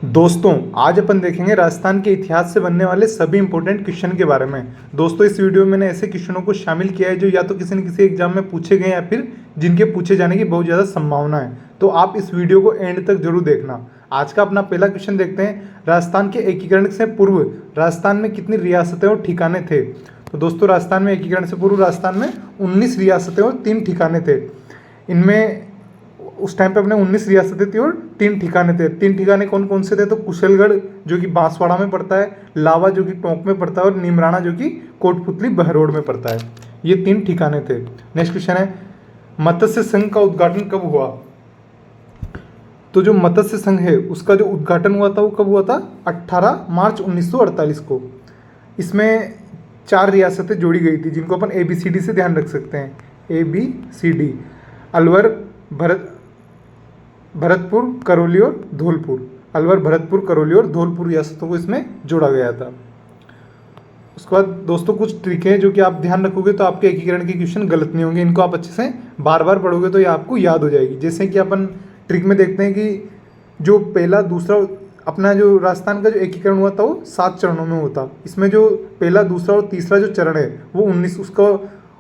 दोस्तों आज अपन देखेंगे राजस्थान के इतिहास से बनने वाले सभी इंपॉर्टेंट क्वेश्चन के बारे में। दोस्तों इस वीडियो में मैंने ऐसे क्वेश्चनों को शामिल किया है जो या तो किसी न किसी एग्जाम में पूछे गए या फिर जिनके पूछे जाने की बहुत ज़्यादा संभावना है। तो आप इस वीडियो को एंड तक जरूर देखना। आज का अपना पहला क्वेश्चन देखते हैं। राजस्थान के एकीकरण से पूर्व राजस्थान में कितनी रियासतें और ठिकाने थे? तो दोस्तों राजस्थान में एकीकरण से पूर्व राजस्थान में 19 रियासतें और 3 ठिकाने थे। इनमें उस टाइम पे अपने 19 रियासतें थी और 3 ठिकाने थे। 3 ठिकाने कौन कौन से थे? तो कुशलगढ़ जो कि बांसवाड़ा में पड़ता है, लावा जो कि टोंक में पड़ता है और नीमराणा जो कि कोटपुतली बहरोड में पड़ता है। ये 3 ठिकाने थे। नेक्स्ट क्वेश्चन है, मत्स्य संघ का उद्घाटन कब हुआ? तो जो मत्स्य संघ है उसका जो उद्घाटन हुआ था वो कब हुआ था? 18 मार्च 1948 को। इसमें 4 रियासतें जोड़ी गई थी जिनको अपन ABCD से ध्यान रख सकते हैं। ABCD अलवर, भरतपुर, करौली और धौलपुर। अलवर, भरतपुर, करौली और धौलपुर रियासतों को इसमें जोड़ा गया था। उसके बाद दोस्तों कुछ ट्रिक है जो कि आप ध्यान रखोगे तो आपके एकीकरण के क्वेश्चन गलत नहीं होंगे। इनको आप अच्छे से बार बार पढ़ोगे तो ये आपको याद हो जाएगी। जैसे कि अपन ट्रिक में देखते हैं कि जो पहला दूसरा अपना जो राजस्थान का जो एकीकरण हुआ था वो 7 चरणों में होता। इसमें जो पहला दूसरा और तीसरा जो चरण है वो 19 उसको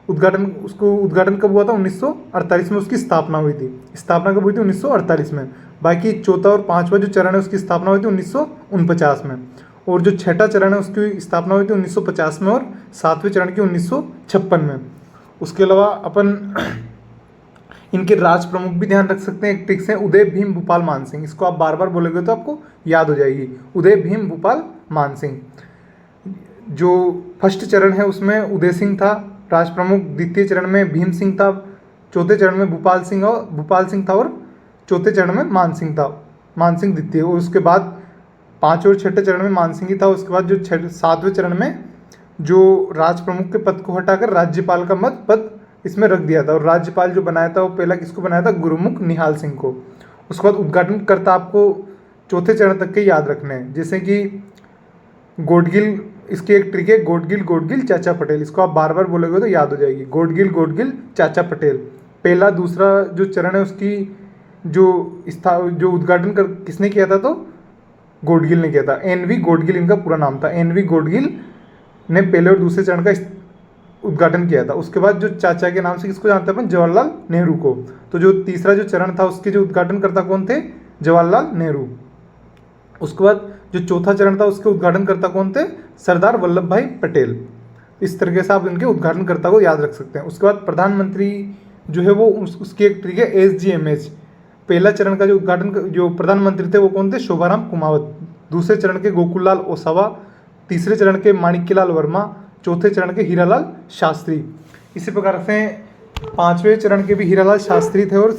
उद्घाटन कब हुआ था? 1948 में उसकी स्थापना हुई थी। स्थापना कब हुई थी? 1948 में। बाकी चौथा और पांचवा जो चरण है उसकी स्थापना हुई थी 1949 में। और जो छठा चरण है उसकी स्थापना हुई थी 1950 में और 7वें चरण की 1956 में। उसके अलावा अपन इनके राज प्रमुख भी ध्यान रख सकते हैं। एक ट्रिक से उदय भीम भूपाल मानसिंह, इसको आप बार बार बोलोगे तो आपको याद हो जाएगी। उदय भीम भूपाल मानसिंह। जो फर्स्ट चरण है उसमें उदय सिंह था राज प्रमुख, द्वितीय चरण में भीम सिंह था, चौथे चरण में भूपाल सिंह था और चौथे चरण में मान सिंह द्वितीय। और उसके बाद 5वें और 6ठे चरण में मान सिंह ही था। उसके बाद जो 7वें चरण में जो राज प्रमुख के पद को हटाकर राज्यपाल का पद इसमें रख दिया था। और राज्यपाल जो बनाया था वो पहला किसको बनाया था? गुरुमुख निहाल सिंह को। उसके बाद उद्घाटन करता आपको चौथे चरण तक के याद रखने हैं। जैसे कि गोडगिल, इसकी एक ट्रिक है गोडगिल चाचा पटेल, इसको आप बार बार बोलोगे तो याद हो जाएगी। गोडगिल चाचा पटेल। पहला दूसरा जो चरण है उसकी जो उद्घाटन किसने किया था? तो गोडगिल ने किया था। NV गोडगिल इनका पूरा नाम था। NV गोडगिल ने पहले और दूसरे चरण का उद्घाटन किया था। उसके बाद जो चाचा के नाम से किसको जानते हैं अपन? जवाहरलाल नेहरू को। तो जो तीसरा जो चरण था उसके जो उद्घाटनकर्ता कौन थे? जवाहरलाल नेहरू। उसके बाद जो चौथा चरण था उसके उद्घाटनकर्ता कौन थे? सरदार वल्लभ भाई पटेल। इस तरीके से आप इनके उद्घाटनकर्ता को याद रख सकते हैं। उसके बाद प्रधानमंत्री जो है वो उसकी एक ट्रिक है SGMH। पहला चरण का जो प्रधानमंत्री थे वो कौन थे? शोभाराम कुमावत। दूसरे चरण के गोकुललाल ओसावा, तीसरे चरण के माणिक्यलाल वर्मा, चौथे चरण के हीरालाल शास्त्री। इसी प्रकार से 5वें चरण के भी हीरालाल शास्त्री थे और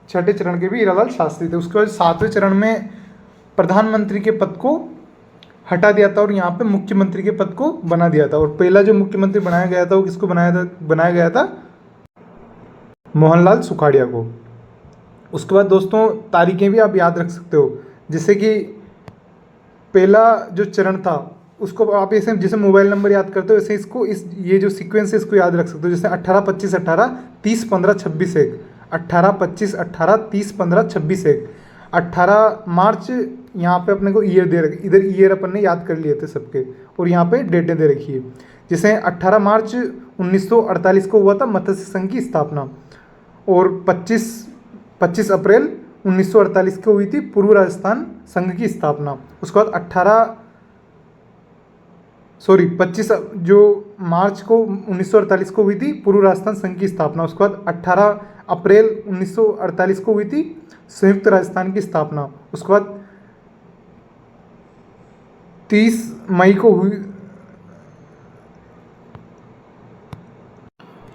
6ठे चरण के भी हीरालाल शास्त्री थे। उसके बाद 7वें चरण में प्रधानमंत्री के पद को हटा दिया था और यहाँ पे मुख्यमंत्री के पद को बना दिया था। और पहला जो मुख्यमंत्री बनाया गया था वो किसको बनाया गया था? मोहनलाल सुखाड़िया को। उसके बाद दोस्तों तारीखें भी आप याद रख सकते हो। जैसे कि पहला जो चरण था उसको आप ऐसे जैसे मोबाइल नंबर याद करते हो वैसे ये जो सीक्वेंस है इसको याद रख सकते हो। जैसे 18 25 18 30 15 26 1, 18 25 18 30 15 26 1। 18 मार्च यहाँ पे अपने को ईयर दे रखी, इधर ईयर अपन ने याद कर लिए थे सबके, और यहाँ पे डेटें दे रखी है। जैसे 18 मार्च 1948 को हुआ था मत्स्य संघ की स्थापना, और 25 अप्रैल 1948 को हुई थी पूर्व राजस्थान संघ की स्थापना। उसके बाद 25 जो मार्च को 1948 को हुई थी पूर्व राजस्थान संघ की स्थापना। उसके बाद 18 अप्रैल 1948 को हुई थी संयुक्त राजस्थान की स्थापना। उसके बाद 30 मई को हुई,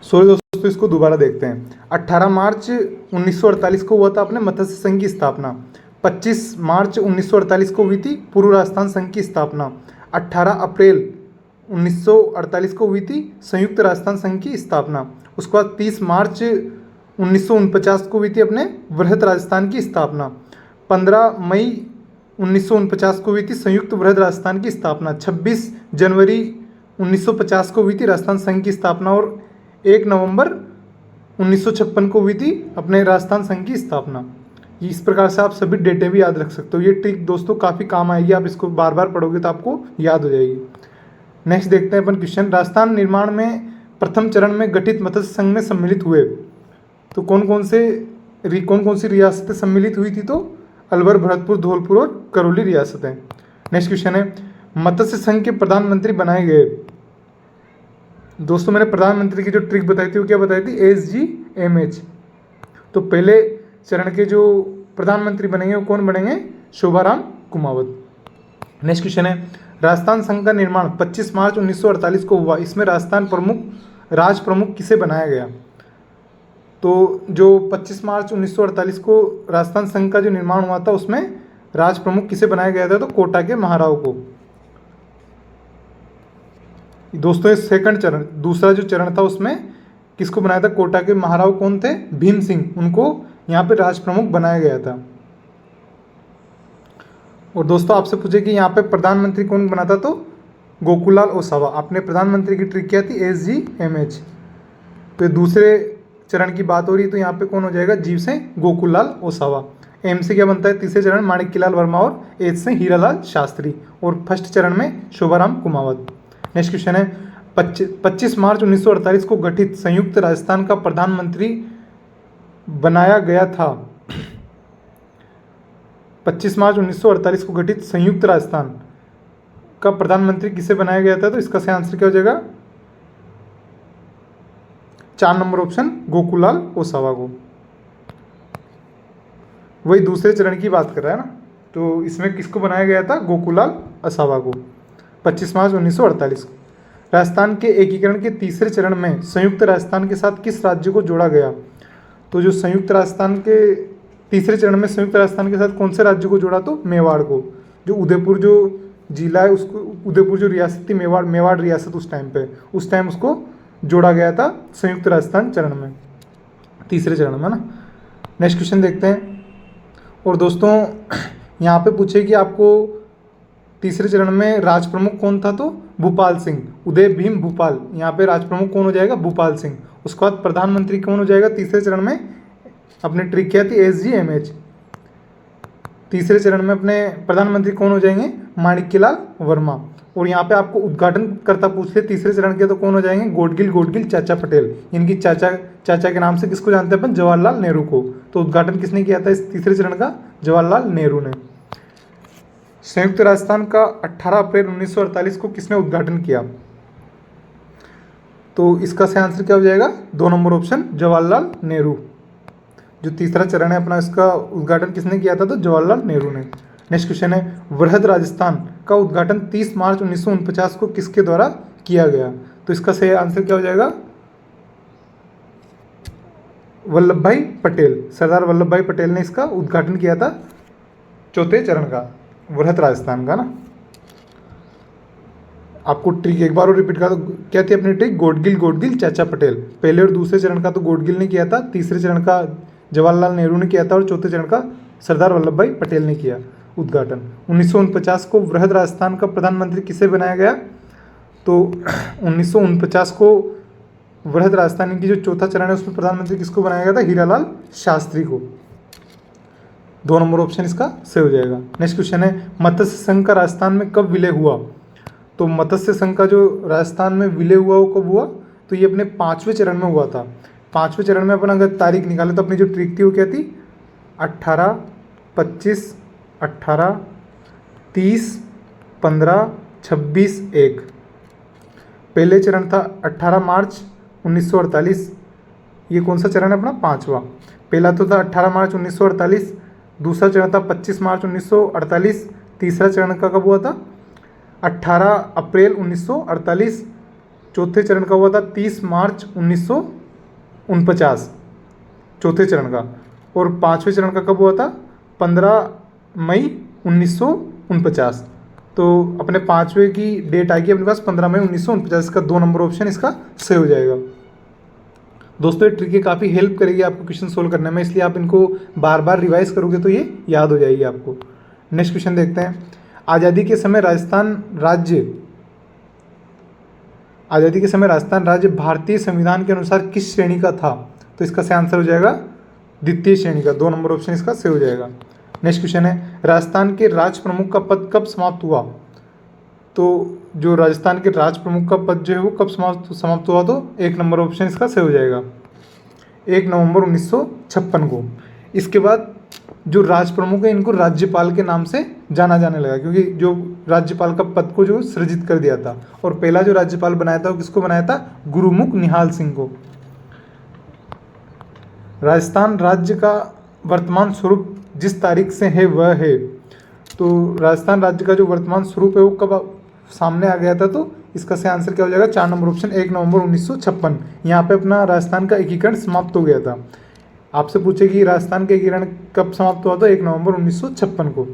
सॉरी दोस्तों इसको दोबारा देखते हैं। 18 मार्च 1948 को हुआ था अपने मत्स्य संघ की स्थापना। 25 मार्च 1948 को हुई थी पूर्व राजस्थान संघ की स्थापना। 18 अप्रैल 1948 को हुई थी संयुक्त राजस्थान संघ की स्थापना। उसके बाद 30 मार्च 1949 को हुई थी अपने वृहद राजस्थान की स्थापना। 15 मई 1949 को हुई थी संयुक्त वृहद राजस्थान की स्थापना। 26 जनवरी 1950 को हुई थी राजस्थान संघ की स्थापना। और 1 नवंबर 1956 को हुई थी अपने राजस्थान संघ की स्थापना। इस प्रकार से आप सभी डेटे भी याद रख सकते हो। ये ट्रिक दोस्तों काफ़ी काम आएगी, आप इसको बार बार पढ़ोगे तो आपको याद हो जाएगी। नेक्स्ट देखते हैं अपन क्वेश्चन, राजस्थान निर्माण में प्रथम चरण में गठित मत्स्य संघ में सम्मिलित हुए तो कौन कौन सी रियासतें सम्मिलित हुई थी? तो अलवर, भरतपुर, धौलपुर और करौली रियासतें। नेक्स्ट क्वेश्चन है, मत्स्य संघ के प्रधानमंत्री बनाए गए। दोस्तों मैंने प्रधानमंत्री की जो ट्रिक बताई थी वो क्या बताई थी? SGMH। तो पहले चरण के जो प्रधानमंत्री बनेंगे वो कौन बनेंगे? शोभाराम कुमावत। नेक्स्ट क्वेश्चन है, राजस्थान संघ का निर्माण 25 मार्च 1948 को हुआ, इसमें राज प्रमुख किसे बनाया गया? तो जो 25 मार्च 1948 को राजस्थान संघ का जो निर्माण हुआ था उसमें राज प्रमुख किसे बनाया गया था? तो कोटा के महाराव को। दोस्तों ये सेकंड चरण, दूसरा जो चरण था उसमें किसको बनाया था? कोटा के महाराव कौन थे? भीम सिंह, उनको यहाँ पे राज प्रमुख बनाया गया था। और दोस्तों आपसे पूछे कि यहाँ पे प्रधानमंत्री कौन बना था? तो गोकुलाल ओसावा। आपने प्रधानमंत्री की ट्रिक क्या थी? SGMH। तो दूसरे चरण की बात हो रही है तो यहाँ पे कौन हो जाएगा? जीव से गोकुलाल ओसावा। एम से क्या बनता है? तीसरे चरण माणिक्यलाल वर्मा और एच से हीरालाल शास्त्री और फर्स्ट चरण में शोभाराम कुमावत। नेक्स्ट क्वेश्चन है, 25 मार्च 1948 को गठित संयुक्त राजस्थान का प्रधानमंत्री बनाया गया था। 25 मार्च 1948 को गठित संयुक्त राजस्थान का प्रधानमंत्री किसे बनाया गया था? तो इसका सही आंसर क्या हो जाएगा? 4 नंबर ऑप्शन, गोकुलाल ओसावा को। वही दूसरे चरण की बात कर रहा है ना, तो इसमें किसको बनाया गया था? गोकुलाल ओसावा को, 25 मार्च 1948 को। राजस्थान के एकीकरण के तीसरे चरण में संयुक्त राजस्थान के साथ किस राज्य को जोड़ा गया? तो जो संयुक्त राजस्थान के तीसरे चरण में संयुक्त राजस्थान के साथ कौन से राज्य को जोड़ा? तो मेवाड़ को। जो उदयपुर जो जिला है उसको, उदयपुर जो रियासत थी मेवाड़ रियासत उस टाइम उसको जोड़ा गया था संयुक्त राजस्थान चरण में, तीसरे चरण में ना। नेक्स्ट क्वेश्चन देखते हैं। और दोस्तों यहाँ पे पूछे कि आपको तीसरे चरण में राज प्रमुख कौन था? तो भूपाल सिंह, उदय भीम भूपाल। यहाँ पे राज प्रमुख कौन हो जाएगा? भूपाल सिंह। उसके बाद प्रधानमंत्री कौन हो जाएगा तीसरे चरण में? अपनी ट्रिक क्या थी? SGMH। तीसरे चरण में अपने प्रधानमंत्री कौन हो जाएंगे? माणिक्यलाल वर्मा। और यहाँ पे आपको उद्घाटन करता पूछ ले तीसरे चरण के तो कौन हो जाएंगे? गोडगिल चाचा पटेल। इनकी चाचा के नाम से किसको जानते हैं अपन? जवाहरलाल नेहरू को। तो उद्घाटन किसने किया था इस तीसरे चरण का? जवाहरलाल नेहरू ने। संयुक्त राजस्थान का 18 अप्रैल 1948 को किसने उद्घाटन किया? तो इसका सही आंसर क्या हो जाएगा? 2 नंबर ऑप्शन, जवाहरलाल नेहरू। जो तीसरा चरण है अपना, इसका उद्घाटन किसने किया था? तो जवाहरलाल नेहरू ने। नेक्स्ट क्वेश्चन है, वृहद राजस्थान का उद्घाटन 30 मार्च 1949 को किसके द्वारा किया गया? तो इसका सही आंसर क्या हो जाएगा? वल्लभ भाई पटेल, सरदार वल्लभ भाई पटेल ने इसका उद्घाटन किया था चौथे चरण का, वृहद राजस्थान का ना। आपको ट्रिक एक बार और रिपीट करा, तो क्या थी अपनी ट्रिक? गोडगिल चाचा पटेल। पहले और दूसरे चरण का तो गोडगिल ने किया था, तीसरे चरण का जवाहरलाल नेहरू ने किया था और चौथे चरण का सरदार वल्लभ भाई पटेल ने किया उद्घाटन। 1949 को वृहद राजस्थान का प्रधानमंत्री किसे बनाया गया? तो 1949 को वृहद राजस्थान की जो चौथा चरण है उसमें प्रधानमंत्री किसको बनाया गया था? हीरालाल शास्त्री को। 2 नंबर ऑप्शन इसका सही हो जाएगा। नेक्स्ट क्वेश्चन है, मत्स्य संघ का राजस्थान में कब विलय हुआ? तो मत्स्य संघ का जो राजस्थान में विलय हुआ वो कब हुआ? तो ये अपने 5वें चरण में हुआ था। 5वें चरण में अपन अगर तारीख निकाले तो अपनी जो ट्रिक थी वो क्या थी? 18, 25, 18, 30, 15, 26, 1। पहले चरण था 18 मार्च 1948। ये कौन सा चरण है अपना? 5वां। पहला तो था 18 मार्च 1948, दूसरा चरण था 25 मार्च 1948, तीसरा चरण का कब हुआ था? 18 अप्रैल 1948, चौथे चरण का हुआ था 30 मार्च 1949 चौथे चरण का, और 5वें चरण का कब हुआ था? 15 मई 1949। तो अपने 5वें की डेट आएगी अपने पास 15 मई 1949 का 2 नंबर ऑप्शन इसका सही हो जाएगा। दोस्तों ये ट्रिक काफ़ी हेल्प करेगी आपको क्वेश्चन सोल्व करने में, इसलिए आप इनको बार बार रिवाइज करोगे तो ये याद हो जाएगी आपको। नेक्स्ट क्वेश्चन देखते हैं, आज़ादी के समय राजस्थान राज्य भारतीय संविधान के अनुसार किस श्रेणी का था? तो इसका सही आंसर हो जाएगा द्वितीय श्रेणी का। 2 नंबर ऑप्शन इसका सही हो जाएगा। नेक्स्ट क्वेश्चन है, राजस्थान के राज प्रमुख का पद कब समाप्त हुआ? तो जो राजस्थान के राज प्रमुख का पद जो है वो कब समाप्त हुआ? तो 1 नंबर ऑप्शन इसका सही हो जाएगा, 1 नवंबर 1956 को। इसके बाद जो राज प्रमुख है इनको राज्यपाल के नाम से जाना जाने लगा, क्योंकि जो राज्यपाल का पद को जो सृजित कर दिया था। और पहला जो राज्यपाल बनाया था वो किसको बनाया था? गुरुमुख निहाल सिंह को। राजस्थान राज्य का वर्तमान स्वरूप जिस तारीख से है वह है, तो राजस्थान राज्य का जो वर्तमान स्वरूप है वो कब सामने आ गया था? तो इसका सही आंसर क्या हो जाएगा? 4 नंबर ऑप्शन, 1 नवंबर 1956। यहाँ पे अपना राजस्थान का एकीकरण समाप्त हो गया था। आपसे पूछे कि राजस्थान का एकीकरण कब समाप्त हुआ? तो 1 नवंबर 1956 को।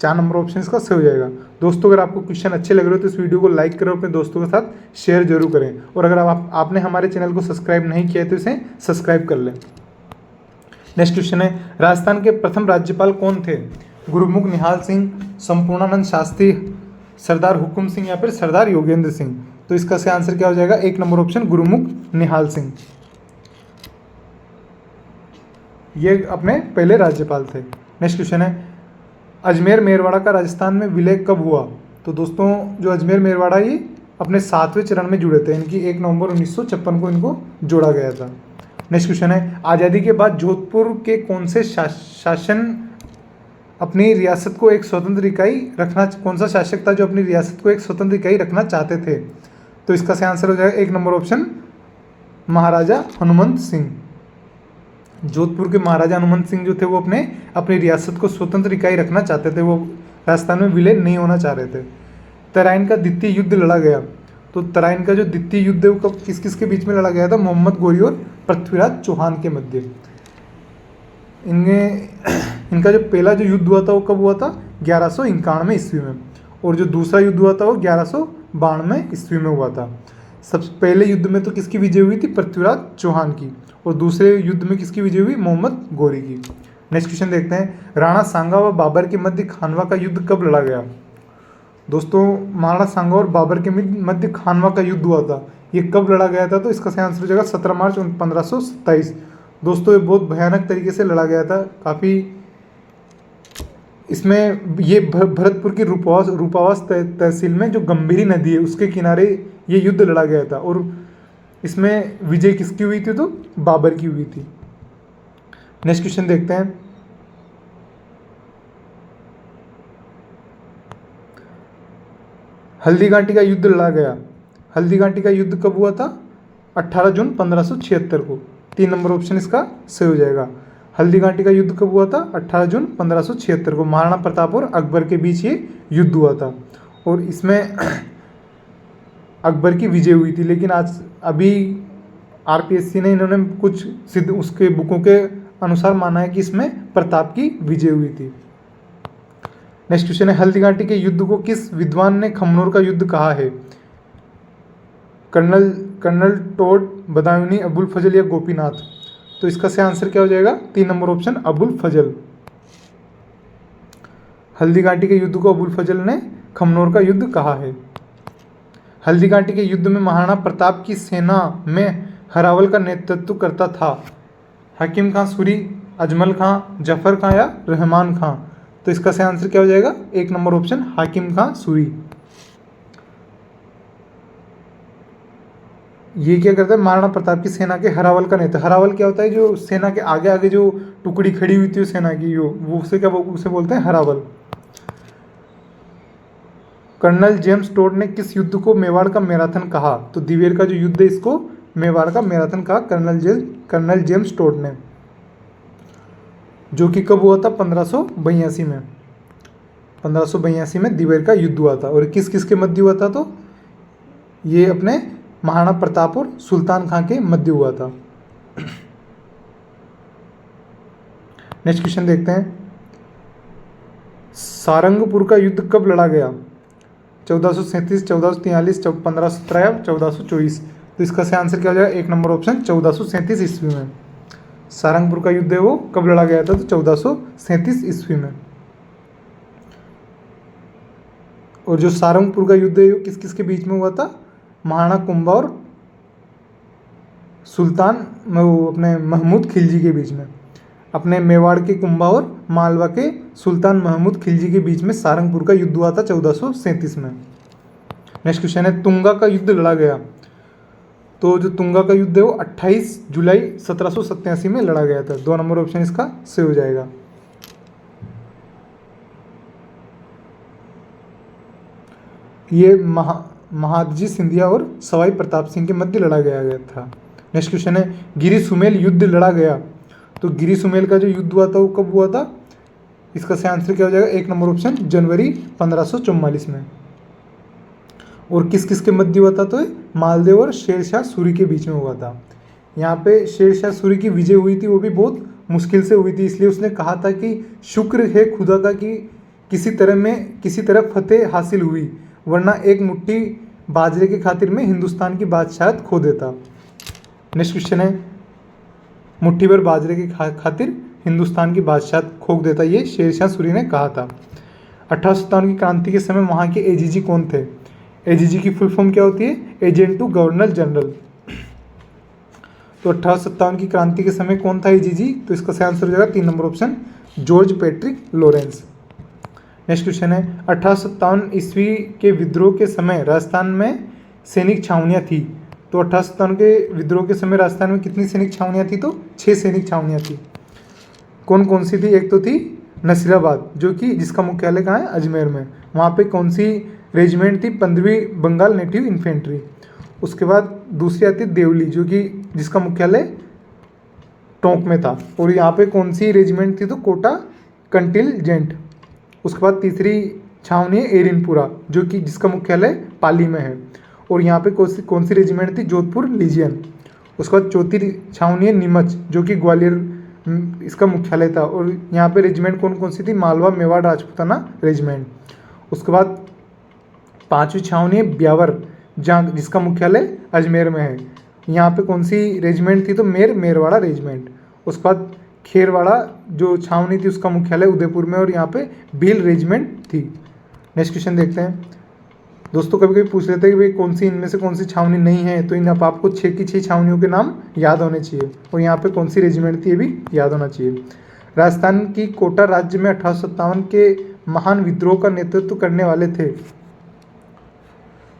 4 नंबर ऑप्शन इसका सही हो जाएगा। दोस्तों, अगर आपको क्वेश्चन अच्छे लग रहे हो तो इस वीडियो को लाइक करो, अपने दोस्तों के साथ शेयर जरूर करें। और अगर आपने हमारे चैनल को सब्सक्राइब नहीं किया है तो इसे सब्सक्राइब कर लें। नेक्स्ट क्वेश्चन है, राजस्थान के प्रथम राज्यपाल कौन थे? गुरुमुख निहाल सिंह, संपूर्णानंद शास्त्री, सरदार हुकुम सिंह या फिर सरदार योगेंद्र सिंह? तो इसका सही आंसर क्या हो जाएगा? 1 नंबर ऑप्शन, गुरुमुख निहाल सिंह। ये अपने पहले राज्यपाल थे। नेक्स्ट क्वेश्चन है, अजमेर मेरवाड़ा का राजस्थान में विलय कब हुआ? तो दोस्तों, जो अजमेर मेरवाड़ा ये अपने 7वें चरण में जुड़े थे, इनकी 1 नवंबर 1956 को इनको जोड़ा गया था। नेक्स्ट क्वेश्चन है, आज़ादी के बाद जोधपुर के कौन से शासन अपनी रियासत को एक स्वतंत्र इकाई रखना, कौन सा शासक था जो अपनी रियासत को एक स्वतंत्र इकाई रखना चाहते थे? तो इसका सही आंसर हो जाएगा 1 नंबर ऑप्शन, महाराजा हनुमंत सिंह। जोधपुर के महाराजा हनुमंत सिंह जो थे वो अपनी रियासत को स्वतंत्र इकाई रखना चाहते थे, वो राजस्थान में विलय नहीं होना चाह रहे थे। तराइन का द्वितीय युद्ध लड़ा गया, तो तराइन का जो द्वितीय युद्ध है वो किस किस के बीच में लड़ा गया था? मोहम्मद गोरी और पृथ्वीराज चौहान के मध्य। इनका जो पहला जो युद्ध हुआ था वो कब हुआ था? 1191 ईस्वी में। और जो दूसरा युद्ध हुआ था वो 1192 ईस्वी में हुआ था। सबसे पहले युद्ध में तो किसकी विजय हुई थी? पृथ्वीराज चौहान की। और दूसरे युद्ध में किसकी विजय हुई? मोहम्मद गोरी की। नेक्स्ट क्वेश्चन देखते हैं, राणा सांगा व बाबर के मध्य खानवा का युद्ध कब लड़ा गया? दोस्तों, महाराणा सांगा और बाबर के मध्य खानवा का युद्ध हुआ था, ये कब लड़ा गया था? तो इसका सही आंसर हो जाएगा 17 मार्च 1527। दोस्तों, ये बहुत भयानक तरीके से लड़ा गया था। काफ़ी इसमें ये भरतपुर की रूपावास तहसील में जो गंभीरी नदी है उसके किनारे ये युद्ध लड़ा गया था। और इसमें विजय किसकी हुई थी? तो बाबर की हुई थी। नेक्स्ट क्वेश्चन देखते हैं, हल्दीघाटी का युद्ध लड़ा गया। हल्दीघाटी का युद्ध कब हुआ था? 18 जून 1576 को। 3 नंबर ऑप्शन इसका सही हो जाएगा। हल्दीघाटी का युद्ध कब हुआ था? 18 जून 1576 को। महाराणा प्रताप और अकबर के बीच ये युद्ध हुआ था और इसमें अकबर की विजय हुई थी। लेकिन आज अभी आरपीएससी ने इन्होंने कुछ सिद्ध उसके बुकों के अनुसार माना है कि इसमें प्रताप की विजय हुई थी। नेक्स्ट क्वेश्चन है, हल्दीघाटी के युद्ध को किस विद्वान ने खमनोर का युद्ध कहा है? कर्नल टोड, बदायूनी, अबुल फजल या गोपीनाथ? तो इसका सही आंसर क्या हो जाएगा? 3 नंबर ऑप्शन, अबुल फजल। हल्दीघाटी के युद्ध को अबुल फजल ने खमनोर का युद्ध कहा है। हल्दीघाटी के युद्ध में महाराणा प्रताप की सेना में हरावल का नेतृत्व करता था हकीम खां सूरी, अजमल खां, जफर खां या रहमान खां? तो इसका सही आंसर क्या हो जाएगा? 1 नंबर ऑप्शन, हाकिम खां सूरी। ये क्या करता है? महाराणा प्रताप की सेना के हरावल का नेता। हरावल क्या होता है? जो सेना के आगे आगे जो टुकड़ी खड़ी हुई थी सेना की, वो उसे बोलते हैं हरावल। कर्नल जेम्स टोड ने किस युद्ध को मेवाड़ का मैराथन कहा? तो दिवेर का जो युद्ध है इसको मेवाड़ का मैराथन कहा कर्नल जेम्स टोड ने, जो कि कब हुआ था? 1582 में। 1582 में दिवेर का युद्ध हुआ था। और किस किस के मध्य हुआ था? तो ये अपने महाराणा प्रताप और सुल्तान खां के मध्य हुआ था। नेक्स्ट क्वेश्चन देखते हैं, सारंगपुर का युद्ध कब लड़ा गया? 1437, 1443, 1517 या 1424? तो इसका सही आंसर क्या हो जाएगा? 1 नंबर ऑप्शन, 1437 ईस्वी में। सारंगपुर का युद्ध है वो कब लड़ा गया था? तो 1437 ईस्वी में। और जो सारंगपुर का युद्ध है वो किस किस के बीच में हुआ था? महाराणा कुंभा और सुल्तान अपने महमूद खिलजी के बीच में। अपने मेवाड़ के कुंभा और मालवा के सुल्तान महमूद खिलजी के बीच में सारंगपुर का युद्ध हुआ था 1437 में। नेक्स्ट क्वेश्चन है, तुंगा का युद्ध लड़ा गया। तो जो तुंगा का युद्ध है वो 28 जुलाई 1787 में लड़ा गया था। 2 नंबर ऑप्शन इसका सही हो जाएगा। ये महादजी सिंधिया और सवाई प्रताप सिंह के मध्य लड़ा गया था। नेक्स्ट क्वेश्चन है, गिरी सुमेल युद्ध लड़ा गया। तो गिरी सुमेल का जो युद्ध हुआ था वो कब हुआ था? इसका सही आंसर क्या हो जाएगा? 1 नंबर ऑप्शन जनवरी 1544 में। और किस किस के मध्य हुआ था? तो मालदेव और शेरशाह सूरी के बीच में हुआ था। यहाँ पे शेरशाह सूरी की विजय हुई थी, वो भी बहुत मुश्किल से हुई थी, इसलिए उसने कहा था कि शुक्र है खुदा का कि किसी तरह फतेह हासिल हुई, वरना एक मुट्ठी बाजरे की खातिर में हिंदुस्तान की बादशाहत खो देता। नेक्स्ट क्वेश्चन है, मुट्ठी भर बाजरे की खातिर हिंदुस्तान की बादशाहत खो देता, ये शेरशाह सूरी ने कहा था। 1857 की क्रांति के समय वहाँ के एजीजी कौन थे? एजीजी की फुल फॉर्म क्या होती है? Agent to governor general. तो 1857 की क्रांति के समय कौन था एजीजी? तो इसका सही आंसर हो जाएगा 3 number option George Patrick Lawrence. Next question है, 1857 ईस्वी के विद्रोह के समय राजस्थान में सैनिक छावनियाँ थी। तो 1857 के विद्रोह के समय राजस्थान में कितनी सैनिक छावनियाँ थी? तो 6 सैनिक छावनियाँ थी। कौन कौन सी थी? एक तो थी नसीराबाद, जो कि जिसका मुख्यालय कहाँ है? अजमेर में। वहाँ पे कौन सी रेजिमेंट थी? 15वीं बंगाल नेटिव इन्फेंट्री। उसके बाद दूसरी आती है देवली, जो कि जिसका मुख्यालय टोंक में था। और यहाँ पे कौन सी रेजिमेंट थी? तो कोटा कंटिलजेंट। उसके बाद तीसरी छावनी है एरिनपुरा, जो कि जिसका मुख्यालय पाली में है। और यहाँ पे कौन सी रेजिमेंट थी? जोधपुर लीजियन। उसके बाद चौथी छावनी है नीमच, जो कि ग्वालियर इसका मुख्यालय था। और यहाँ पे रेजिमेंट कौन कौन सी थी? मालवा मेवाड़ राजपूताना रेजिमेंट। उसके बाद 5वीं छावनी है ब्यावर, जहाँ जिसका मुख्यालय अजमेर में है। यहाँ पे कौन सी रेजिमेंट थी? तो मेरवाड़ा रेजिमेंट। उसके बाद खेरवाड़ा जो छावनी थी उसका मुख्यालय उदयपुर में, और यहाँ पे भील रेजिमेंट थी। नेक्स्ट क्वेश्चन देखते हैं। दोस्तों कभी कभी पूछ लेते हैं कि भाई कौन सी इनमें से कौन सी छावनी नहीं है, तो इन आपको 6 की 6 छावनियों के नाम याद होने चाहिए, और यहाँ पे कौन सी रेजिमेंट थी ये भी याद होना चाहिए। राजस्थान की कोटा राज्य में 1857 के महान विद्रोह का नेतृत्व करने वाले थे।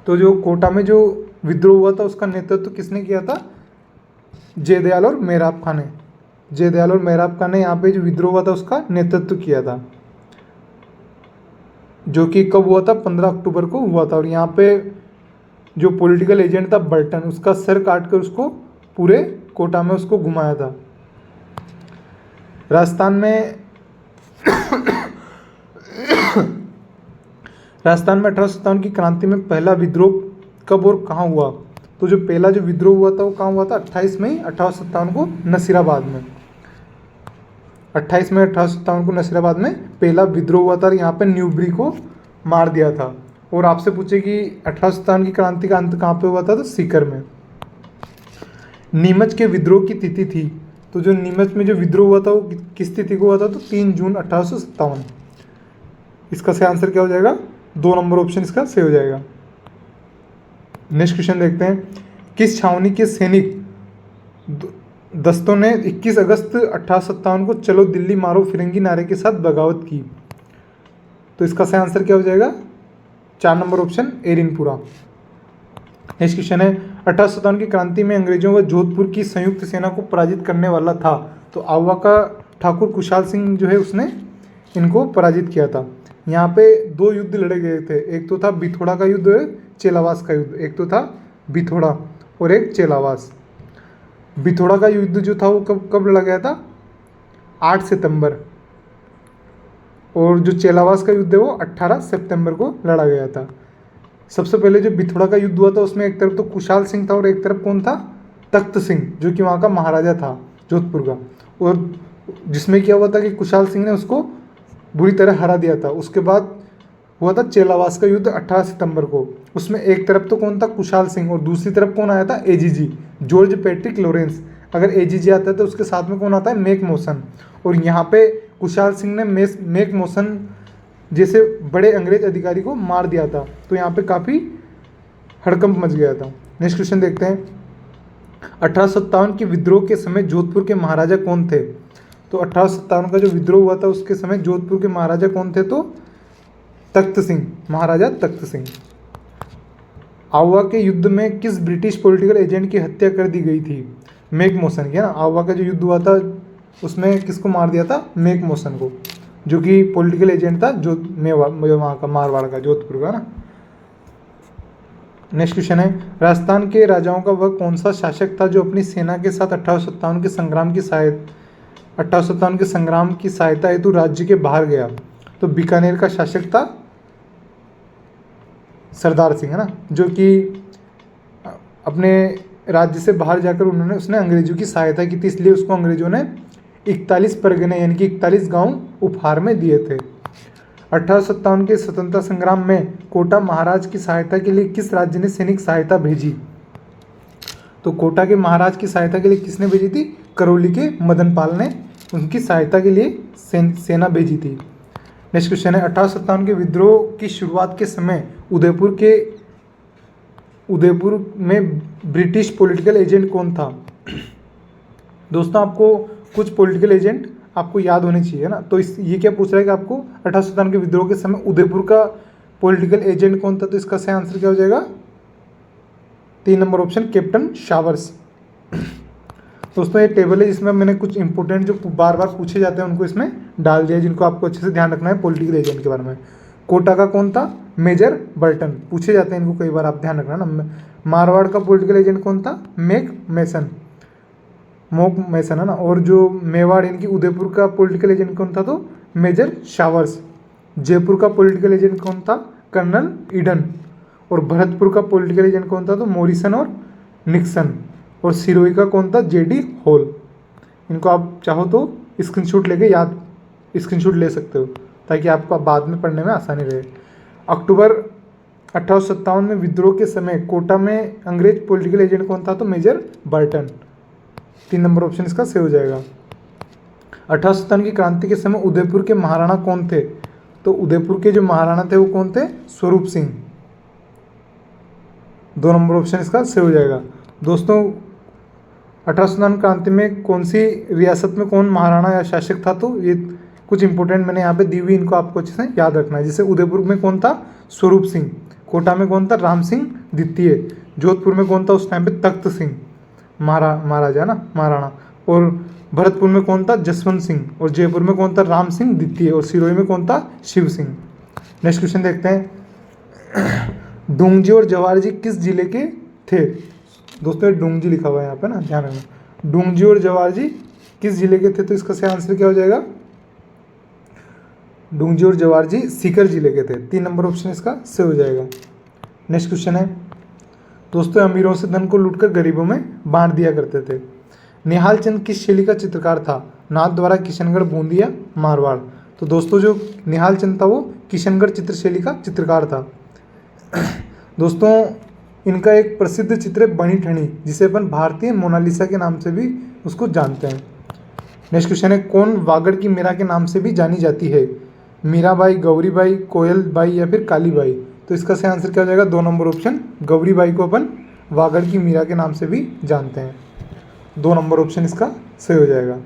तो जो कोटा में जो विद्रोह हुआ था उसका नेतृत्व किसने किया था? जयदयाल और मेहराब खां ने। जयदयाल और मेहराब खां ने यहाँ पे जो विद्रोह हुआ था उसका नेतृत्व किया था, जो कि कब हुआ था? 15 अक्टूबर को हुआ था। और यहाँ पे जो पॉलिटिकल एजेंट था बर्टन, उसका सर काट कर उसको पूरे कोटा में उसको घुमाया था। राजस्थान में 1857 की क्रांति में पहला विद्रोह कब और कहाँ हुआ? तो जो पहला जो विद्रोह हुआ था वो कहाँ हुआ था? 28 मई 1857 को नसीराबाद में। 28 मई 1857 को नसीराबाद में पहला विद्रोह हुआ था, और यहाँ पे न्यूबरी को मार दिया था। और आपसे पूछे कि 1857 की क्रांति का अंत कहाँ पे हुआ था? तो सीकर में। नीमच के विद्रोह की तिथि थी। तो जो नीमच में जो विद्रोह हुआ था वो किस तिथि को हुआ था? तो 3 जून 1857। इसका सही आंसर क्या हो जाएगा? 2 नंबर ऑप्शन इसका सही हो जाएगा। नेक्स्ट क्वेश्चन देखते हैं। किस छावनी के सैनिक दस्तों ने 21 अगस्त 1857 को चलो दिल्ली मारो फिरंगी नारे के साथ बगावत की? तो इसका सही आंसर क्या हो जाएगा? 4 number option Erinpura. Next question है, 1857 की क्रांति में अंग्रेजों व जोधपुर की संयुक्त सेना को पराजित करने वाला था। तो आवा का ठाकुर कुशाल सिंह जो है उसने इनको पराजित किया था। यहाँ पे 2 युद्ध लड़े गए थे, एक तो था बिथोड़ा का युद्ध और चेलावास का युद्ध। एक तो था बिथोड़ा और एक चेलावास। बिथोड़ा का युद्ध जो था वो कब लड़ा गया था? 8 सितंबर। और जो चेलावास का युद्ध है वो 18 सितंबर को लड़ा गया था। सबसे पहले जो बिथोड़ा का युद्ध हुआ था उसमें एक तरफ तो कुशाल सिंह था और एक तरफ कौन था? तख्त सिंह, जो कि वहाँ का महाराजा था जोधपुर का। और जिसमें क्या हुआ था कि कुशाल सिंह ने उसको बुरी तरह हरा दिया था। उसके बाद हुआ था चेलावास का युद्ध 18 सितंबर को। उसमें एक तरफ तो कौन था? कुशाल सिंह, और दूसरी तरफ कौन आया था? AGG, George Patrick Lawrence. अगर एजीजी आता है तो उसके साथ में कौन आता है? मेक मौसन। और यहाँ पे कुशाल सिंह ने मेक मौसन जैसे बड़े अंग्रेज अधिकारी को मार दिया था। तो यहाँ पे काफ़ी हड़कंप मच गया था। नेक्स्ट क्वेश्चन देखते हैं। 1857 के विद्रोह के समय जोधपुर के महाराजा कौन थे? तो 1857 का जो विद्रोह हुआ था उसके समय जोधपुर के महाराजा कौन थे? तो तख्त सिंह, महाराजा तख्त सिंह। आउवा के युद्ध में किस ब्रिटिश पॉलिटिकल एजेंट की हत्या कर दी गई थी? मेक मौसन की, है ना। आउवा का जो युद्ध हुआ था उसमें किसको मार दिया था? मेक मौसन को, जो कि पॉलिटिकल एजेंट था जो वहाँ का मारवाड़ का, जोधपुर का ना। नेक्स्ट क्वेश्चन है, राजस्थान के राजाओं का वह कौन सा शासक था जो अपनी सेना के साथ 1857 के संग्राम की सहायता हेतु राज्य के बाहर गया? तो बीकानेर का शासक था सरदार सिंह, है ना, जो कि अपने राज्य से बाहर जाकर उसने अंग्रेजों की सहायता की थी, इसलिए उसको अंग्रेजों ने 41 परगने यानी कि 41 गांव उपहार में दिए थे। 1857 के स्वतंत्रता संग्राम में कोटा महाराज की सहायता के लिए किस राज्य ने सैनिक सहायता भेजी? तो कोटा के महाराज की सहायता के लिए किसने भेजी थी? करौली के मदन पाल ने उनकी सहायता के लिए सेना भेजी थी। नेक्स्ट क्वेश्चन है, 1857 के विद्रोह की शुरुआत के समय उदयपुर में ब्रिटिश पॉलिटिकल एजेंट कौन था? दोस्तों आपको कुछ पॉलिटिकल एजेंट आपको याद होने चाहिए ना। तो ये क्या पूछ रहा है कि आपको 1857 के विद्रोह के समय उदयपुर का पॉलिटिकल एजेंट कौन था? तो इसका सही आंसर क्या हो जाएगा? 3 नंबर ऑप्शन, कैप्टन शावर्स। दोस्तों ये टेबल है जिसमें मैंने कुछ इंपॉर्टेंट जो बार बार पूछे जाते हैं उनको इसमें डाल दिया, जिनको आपको अच्छे से ध्यान रखना है पॉलिटिकल एजेंट के बारे में। कोटा का कौन था? मेजर बर्टन, पूछे जाते हैं इनको कई बार, आप ध्यान रखना ना। मारवाड़ का पॉलिटिकल एजेंट कौन था? मोक मैसन, है ना। और जो मेवाड़ यानी कि उदयपुर का पॉलिटिकल एजेंट कौन था? तो मेजर शावर्स। जयपुर का पॉलिटिकल एजेंट कौन था? Colonel Eden. और भरतपुर का पॉलिटिकल एजेंट कौन था? तो मॉरिसन और निक्सन। और सिरोही का कौन था? JD hall. इनको आप चाहो तो स्क्रीनशॉट ले सकते हो ताकि आपको बाद में पढ़ने में आसानी रहे। अक्टूबर 1857 में विद्रोह के समय कोटा में अंग्रेज पॉलिटिकल एजेंट कौन था? तो मेजर बर्टन। 3 नंबर ऑप्शन इसका सही हो जाएगा। 1857 की क्रांति के समय उदयपुर के महाराणा कौन थे? तो उदयपुर के जो महाराणा थे वो कौन थे? स्वरूप सिंह। 2 नंबर ऑप्शन इसका सही हो जाएगा। दोस्तों 1857 क्रांति में कौन सी रियासत में कौन महाराणा या शासक था? तो ये कुछ इंपॉर्टेंट मैंने यहाँ पे दी हुई, इनको आपको अच्छे से याद रखना है। जैसे उदयपुर में कौन था? स्वरूप सिंह। कोटा में कौन था? राम सिंह द्वितीय। जोधपुर में कौन था उस टाइम पे? तख्त सिंह महाराजा ना, महाराणा। और भरतपुर में कौन था? जसवंत सिंह। और जयपुर में कौन था? राम सिंह द्वितीय। और सिरोही में कौन था? शिव सिंह। नेक्स्ट क्वेश्चन देखते हैं, डूंगजी और जवाहर जी किस जिले के थे? दोस्तों डूंगजी लिखा हुआ है यहाँ पे ना, ध्यान रखना। डूंगजी और जवाहर जी किस जिले के थे? तो इसका सही आंसर क्या हो जाएगा? डूंगजी और जवाहर जी सीकर जिले के थे। 3 नंबर ऑप्शन इसका सही हो जाएगा। नेक्स्ट क्वेश्चन है, दोस्तों अमीरों से धन को लूटकर गरीबों में बांट दिया करते थे। निहाल चंद किस शैली का चित्रकार था? नाथ द्वारा, किशनगढ़, बूंदी या मारवाड़? तो दोस्तों जो निहाल चंद था वो किशनगढ़ चित्र शैली का चित्रकार था। दोस्तों इनका एक प्रसिद्ध चित्र है बनी ठनी, जिसे अपन भारतीय मोनालिसा के नाम से भी उसको जानते हैं। नेक्स्ट क्वेश्चन है, कौन वागड़ की मीरा के नाम से भी जानी जाती है? मीराबाई, गौरीबाई, कोयल बाई या फिर कालीबाई? तो इसका सही आंसर क्या हो जाएगा? 2 नंबर ऑप्शन, गौरीबाई को अपन वागड़ की मीरा के नाम से भी जानते हैं। 2 नंबर ऑप्शन इसका सही हो जाएगा।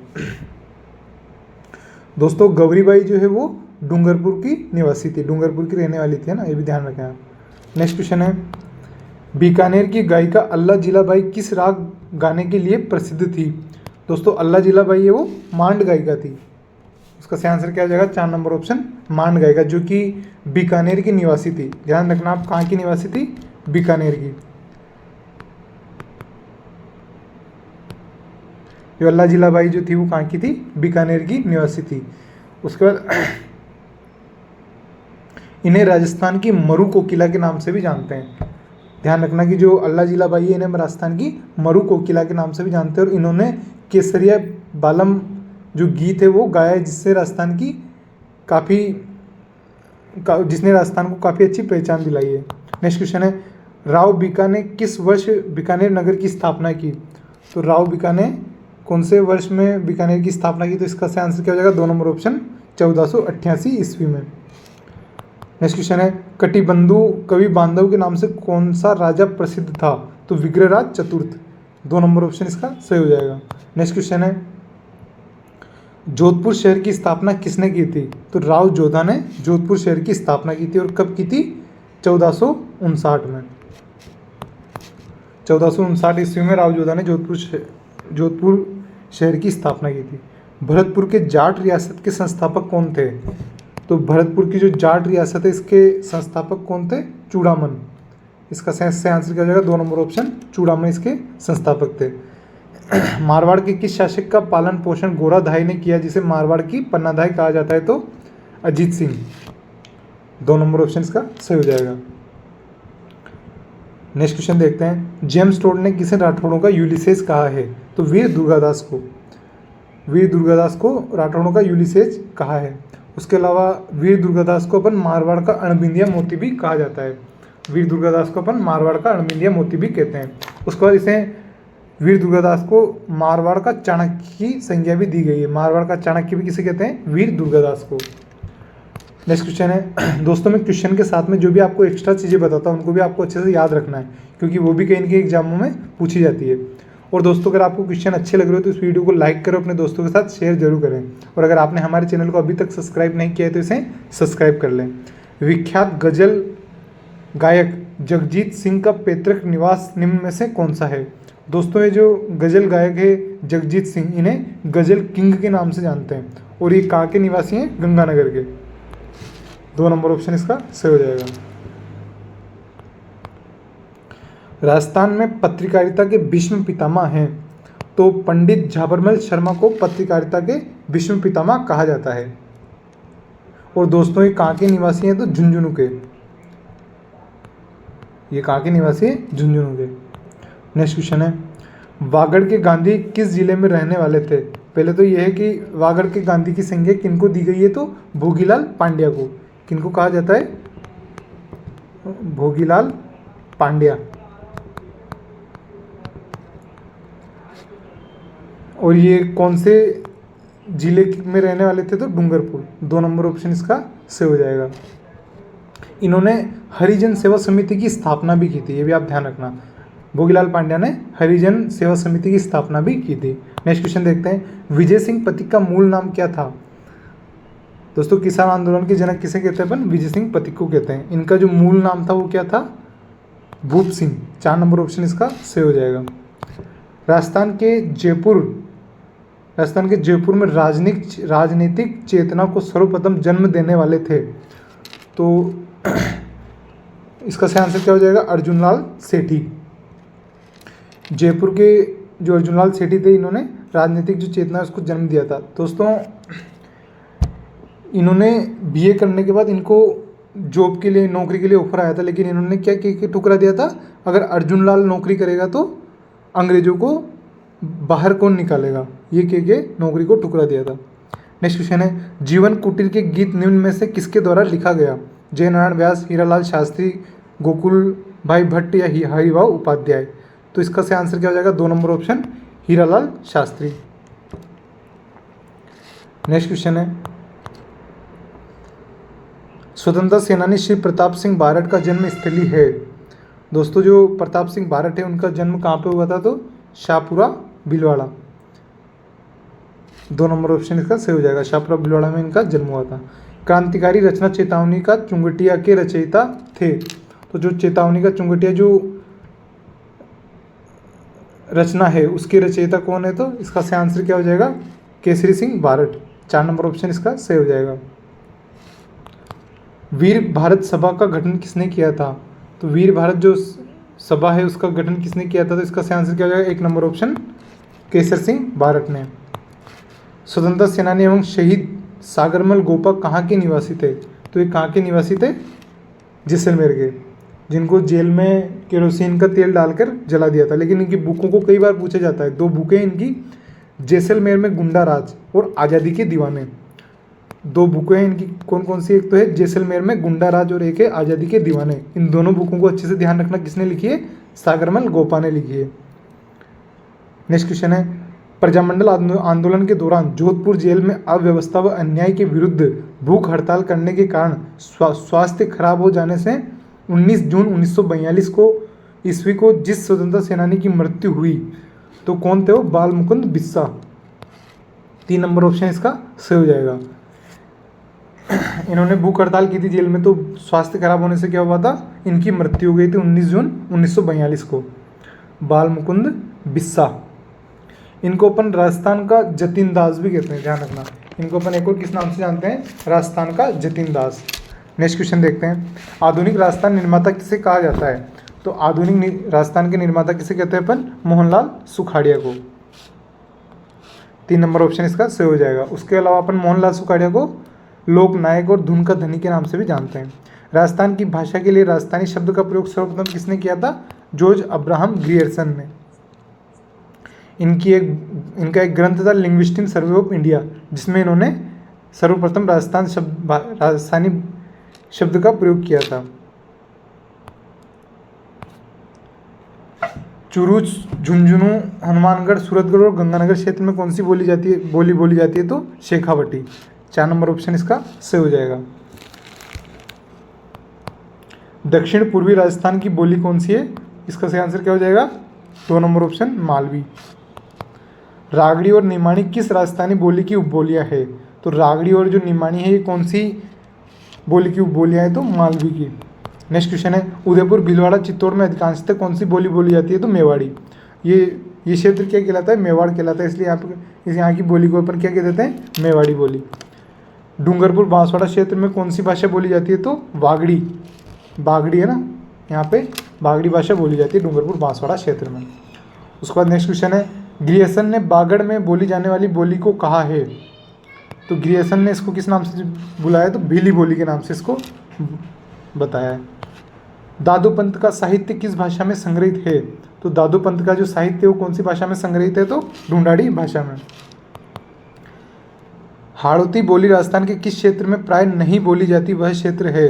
दोस्तों गौरीबाई जो है वो डूंगरपुर की निवासी थी, डूंगरपुर की रहने वाली थी, है ना, ये भी ध्यान रखें आप। नेक्स्ट क्वेश्चन है, बीकानेर की गायिका अल्लाह जिलाबाई किस राग गाने के लिए प्रसिद्ध थी? दोस्तों अल्लाह जिलाबाई है वो मांड गायिका थी। उसका सही आंसर क्या हो जाएगा? 4 नंबर ऑप्शन, मांड गायिका, जो कि बीकानेर की निवासी थी। ध्यान रखना आप, कहाँ की निवासी थी? बीकानेर की। ये अल्लाह जिलाबाई जो थी वो कहाँ की थी? बीकानेर की निवासी थी। उसके बाद इन्हें राजस्थान की मरु कोकिला के नाम से भी जानते हैं। ध्यान रखना कि जो अल्लाह जिलाबाई है इन्हें राजस्थान की मरु कोकिला के नाम से भी जानते हैं। और इन्होंने केसरिया बालम जो गीत है वो गाया है, जिसने राजस्थान को काफ़ी अच्छी पहचान दिलाई है। नेक्स्ट क्वेश्चन है, राव बीका ने किस वर्ष बीकानेर नगर की स्थापना की? तो राव बीका ने कौन से वर्ष में बीकानेर की स्थापना की? तो इसका सही आंसर क्या हो जाएगा? 2 नंबर ऑप्शन, 1488 ईस्वी में। नेक्स्ट क्वेश्चन है, कटिबंधु कवि बांधव के नाम से कौन सा राजा प्रसिद्ध था? तो विग्रहराज चतुर्थ। 2 नंबर ऑप्शन इसका सही हो जाएगा। नेक्स्ट क्वेश्चन है, जोधपुर शहर की स्थापना किसने की थी? तो राव जोधा ने जोधपुर शहर की स्थापना की थी। और कब की थी? 1459 में। 1459 ईस्वी में राव जोधा ने जोधपुर शहर की स्थापना की थी। भरतपुर के जाट रियासत के संस्थापक कौन थे? तो भरतपुर की जो जाट रियासत है इसके संस्थापक कौन थे? चूड़ामन। इसका सही आंसर क्या हो जाएगा? 2 नंबर ऑप्शन, चूड़ामन इसके संस्थापक थे। मारवाड़ के किस शासक का पालन पोषण गोराधाई ने किया जिसे मारवाड़ की पन्नाधाई कहा जाता है? तो अजीत सिंह। 2 नंबर ऑप्शन इसका सही हो जाएगा। नेक्स्ट क्वेश्चन देखते हैं। जेम्स टोड ने किसे राठौड़ों का यूलिसेस कहा है? तो वीर दुर्गादास को राठौड़ों का यूलिसेस कहा है। उसके अलावा वीर दुर्गादास को अपन मारवाड़ का अणबिंदिया मोती भी कहा जाता है। वीर दुर्गादास को अपन मारवाड़ का अणबिंदिया मोती भी कहते हैं। उसके बाद इसे वीर दुर्गादास को मारवाड़ का चाणक्य की संज्ञा भी दी गई है। मारवाड़ का चाणक्य भी किसे कहते हैं? वीर दुर्गादास को। नेक्स्ट क्वेश्चन है। दोस्तों मैं क्वेश्चन के साथ में जो भी आपको एक्स्ट्रा चीज़ें बताता हूँ उनको भी आपको अच्छे से याद रखना है, क्योंकि वो भी कहीं न कहीं एग्जामों में पूछी जाती है। और दोस्तों अगर आपको क्वेश्चन अच्छे लग रहे हो तो इस वीडियो को लाइक करो, अपने दोस्तों के साथ शेयर जरूर करें। और अगर आपने हमारे चैनल को अभी तक सब्सक्राइब नहीं किया है तो इसे सब्सक्राइब कर लें। विख्यात गजल गायक जगजीत सिंह का पैतृक निवास निम्न में से कौन सा है? दोस्तों ये जो गजल गायक है जगजीत सिंह, इन्हें गजल किंग के नाम से जानते हैं। और ये कहाँ के निवासी हैं? गंगानगर के। 2 नंबर ऑप्शन इसका सही हो जाएगा। राजस्थान में पत्रकारिता के भीष्म पितामह हैं, तो पंडित झाबरमल शर्मा को पत्रकारिता के भीष्म पितामह कहा जाता है। और दोस्तों ये कहाँ के निवासी हैं? तो झुंझुनू के। ये कहाँ के निवासी हैं? झुंझुनू के। नेक्स्ट क्वेश्चन है। वागड़ के गांधी किस जिले में रहने वाले थे? पहले तो यह है कि वागड़ के गांधी की संज्ञा किनको दी गई है? तो भोगीलाल पांड्या को। किनको कहा जाता है? भोगीलाल पांड्या। और ये कौन से जिले में रहने वाले थे? तो डूंगरपुर। 2 नंबर ऑप्शन इसका सही हो जाएगा। इन्होंने हरिजन सेवा समिति की स्थापना भी की थी, ये भी आप ध्यान रखना। भोगीलाल पांड्या ने हरिजन सेवा समिति की स्थापना भी की थी। नेक्स्ट क्वेश्चन देखते हैं। विजय सिंह पथिक का मूल नाम क्या था? दोस्तों किसान आंदोलन के जनक किसे कहते हैं अपन? विजय सिंह पथिक को कहते हैं। इनका जो मूल नाम था वो क्या था? भूप सिंह। 4 नंबर ऑप्शन इसका सही हो जाएगा। राजस्थान के जयपुर में राजनीतिक चेतना को सर्वप्रथम जन्म देने वाले थे, तो इसका सही आंसर क्या हो जाएगा? अर्जुनलाल सेठी। जयपुर के जो अर्जुनलाल सेठी थे, इन्होंने राजनीतिक जो चेतना है उसको जन्म दिया था। दोस्तों इन्होंने बीए करने के बाद इनको जॉब के लिए, नौकरी के लिए ऑफर आया था, लेकिन इन्होंने क्या कि ठुकरा दिया था? अगर अर्जुनलाल नौकरी करेगा तो अंग्रेजों को बाहर कौन निकालेगा, ये कह के नौकरी को ठुकरा दिया था। नेक्स्ट क्वेश्चन है। जीवन कुटीर के गीत निम्न में से किसके द्वारा लिखा गया? जयनारायण व्यास, हीरालाल शास्त्री, गोकुल भाई भट्ट या हरिभाऊ उपाध्याय? तो इसका सही आंसर क्या हो जाएगा? 2 number option, Hiralal Shastri. Next question है। स्वतंत्रता सेनानी श्री प्रताप सिंह बारठ का जन्म स्थली है? दोस्तों जो प्रताप सिंह बारठ है उनका जन्म कहाँ पे हुआ था? तो शाहपुरा भीलवाड़ा। 2 नंबर ऑप्शन इसका सही हो जाएगा। शाहपुरा भीलवाड़ा में इनका जन्म हुआ था। क्रांतिकारी रचना चेतावनी का चुंगटिया के रचयिता थे? तो जो चेतावनी का चुंगटिया जो रचना है उसके रचयिता कौन है? तो इसका सही आंसर क्या हो जाएगा? केसरी सिंह बारठ। 4 नंबर ऑप्शन इसका सही हो जाएगा। वीर भारत सभा का गठन किसने किया था? तो वीर भारत जो सभा है उसका गठन किसने किया था? तो इसका सही आंसर क्या हो जाएगा? 1 नंबर ऑप्शन, केसर सिंह बारठ ने। स्वतंत्रता सेनानी एवं शहीद सागरमल गोपा कहाँ के निवासी थे? तो ये कहाँ के निवासी थे? जैसलमेर के, जिनको जेल में केरोसिन का तेल डालकर जला दिया था। लेकिन इनकी बुकों को कई बार पूछा जाता है। 2 बुकें इनकी, जैसलमेर में गुंडा राज और आज़ादी के दीवाने। 2 बुकें हैं इनकी, कौन कौन सी? एक तो है जैसलमेर में गुंडा राज और एक है आज़ादी के दीवाने। इन दोनों बुकों को अच्छे से ध्यान रखना, किसने लिखी है? सागरमल गोपा ने लिखी है। नेक्स्ट क्वेश्चन है। प्रजामंडल आंदोलन के दौरान जोधपुर जेल में अव्यवस्था व अन्याय के विरुद्ध भूख हड़ताल करने के कारण स्वास्थ्य खराब हो जाने से 19 जून 1942 को ईस्वी को जिस स्वतंत्रता सेनानी की मृत्यु हुई तो कौन थे वो? बाल मुकुंद बिस्सा। 3 नंबर ऑप्शन इसका सही हो जाएगा। इन्होंने भूख हड़ताल की थी जेल में, तो स्वास्थ्य खराब होने से क्या हुआ था, इनकी मृत्यु हो गई थी 19 जून 1942 को। बाल मुकुंद बिस्सा, इनको अपन राजस्थान का जतिन दास भी कहते हैं, ध्यान रखना। इनको अपन एक और किस नाम से जानते हैं, राजस्थान का जतिन दास। नेक्स्ट क्वेश्चन देखते हैं, आधुनिक राजस्थान निर्माता किसे कहा जाता है? तो आधुनिक राजस्थान के निर्माता किसे कहते हैं अपन, मोहनलाल सुखाड़िया को। 3 नंबर ऑप्शन इसका सही हो जाएगा। उसके अलावा अपन मोहनलाल सुखाड़िया को लोक नायक और धुन का धनी के नाम से भी जानते हैं। राजस्थान की भाषा के लिए राजस्थानी शब्द का प्रयोग सर्वप्रथम किसने किया था, जॉर्ज अब्राहम ग्रियर्सन ने। इनका एक ग्रंथ था लिंग्विस्टिक सर्वे ऑफ इंडिया, जिसमें इन्होंने सर्वप्रथम राजस्थानी शब्द का प्रयोग किया था। चूरू, झुंझुनू, हनुमानगढ़, सूरतगढ़ और गंगानगर क्षेत्र में कौन सी बोली जाती है तो शेखावटी। 4 नंबर ऑप्शन इसका सही हो जाएगा। दक्षिण पूर्वी राजस्थान की बोली कौन सी है, इसका सही आंसर क्या हो जाएगा, 2 नंबर ऑप्शन मालवी। रागड़ी और निमाणी किस राजस्थानी बोली की उपबोलियां है? तो रागड़ी और जो निमाणी है ये कौन सी बोली की उपबोलियां है, तो मालवी की। नेक्स्ट क्वेश्चन है, उदयपुर, भीलवाड़ा, चित्तौड़ में अधिकांशतः कौन सी बोली बोली जाती है? तो मेवाड़ी। ये क्षेत्र क्या कहलाता है, मेवाड़ कहलाता है, इसलिए यहाँ की बोली को अपन क्या कह देते हैं, मेवाड़ी बोली। डूंगरपुर, बांसवाड़ा क्षेत्र में कौन सी भाषा बोली जाती है? तो बागड़ी है ना, यहाँ पे बागड़ी भाषा बोली जाती है डूंगरपुर बांसवाड़ा क्षेत्र में। उसके बाद नेक्स्ट क्वेश्चन है, ग्रियर्सन ने बागड़ में बोली जाने वाली बोली को कहा है? तो ग्रियर्सन ने इसको किस नाम से बुलाया? तो भीली बोली के नाम से इसको बताया है। दादू पंत का साहित्य किस भाषा में संग्रहित है? तो दादू पंत का जो साहित्य है वो कौन सी भाषा में संग्रहित है? तो ढूंढाड़ी भाषा में। हाड़ौती बोली राजस्थान के किस क्षेत्र में प्राय नहीं बोली जाती, वह क्षेत्र है?